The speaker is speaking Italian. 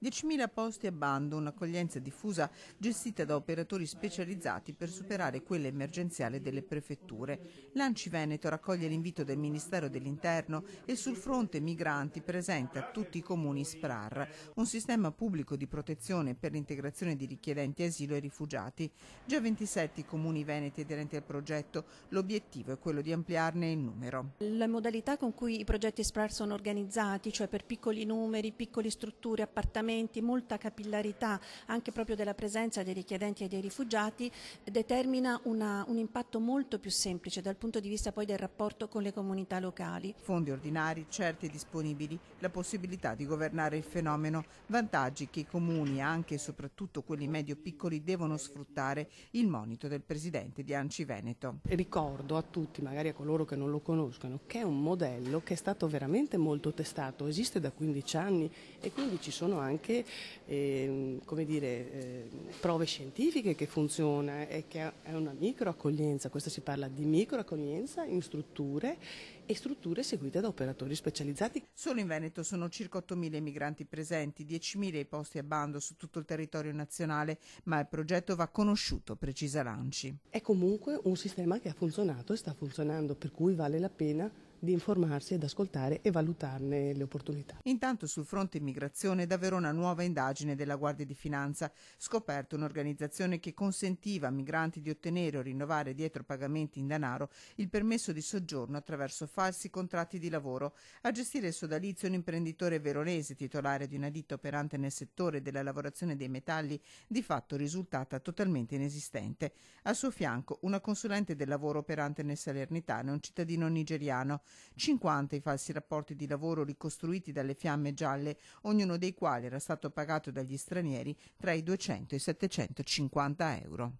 10.000 posti a bando, un'accoglienza diffusa gestita da operatori specializzati per superare quella emergenziale delle prefetture. L'Anci Veneto raccoglie l'invito del Ministero dell'Interno e sul fronte migranti presenta a tutti i comuni SPRAR, un sistema pubblico di protezione per l'integrazione di richiedenti asilo e rifugiati. Già 27 i comuni veneti aderenti al progetto, l'obiettivo è quello di ampliarne il numero. La modalità con cui i progetti SPRAR sono organizzati, cioè per piccoli numeri, piccole strutture, appartamenti, molta capillarità anche proprio della presenza dei richiedenti e dei rifugiati, determina un impatto molto più semplice dal punto di vista poi del rapporto con le comunità locali. Fondi ordinari certi e disponibili, la possibilità di governare il fenomeno, vantaggi che i comuni, anche e soprattutto quelli medio-piccoli, devono sfruttare, il monito del presidente di Anci Veneto. Ricordo a tutti, magari a coloro che non lo conoscono, che è un modello che è stato veramente molto testato, esiste da 15 anni e quindi ci sono anche prove scientifiche che funziona e che è una microaccoglienza. Questo si parla di microaccoglienza in strutture e strutture seguite da operatori specializzati. Solo in Veneto sono circa 8.000 migranti presenti, 10.000 i posti a bando su tutto il territorio nazionale, ma il progetto va conosciuto, precisa l'Anci. È comunque un sistema che ha funzionato e sta funzionando, per cui vale la pena di informarsi ed ascoltare e valutarne le opportunità. Intanto sul fronte immigrazione da Verona nuova indagine della Guardia di Finanza, scoperto un'organizzazione che consentiva a migranti di ottenere o rinnovare dietro pagamenti in denaro il permesso di soggiorno attraverso falsi contratti di lavoro. A gestire il sodalizio un imprenditore veronese titolare di una ditta operante nel settore della lavorazione dei metalli, di fatto risultata totalmente inesistente. Al suo fianco una consulente del lavoro operante nel Salernitano e un cittadino nigeriano. 50 i falsi rapporti di lavoro ricostruiti dalle fiamme gialle, ognuno dei quali era stato pagato dagli stranieri tra i 200 e i 750 euro.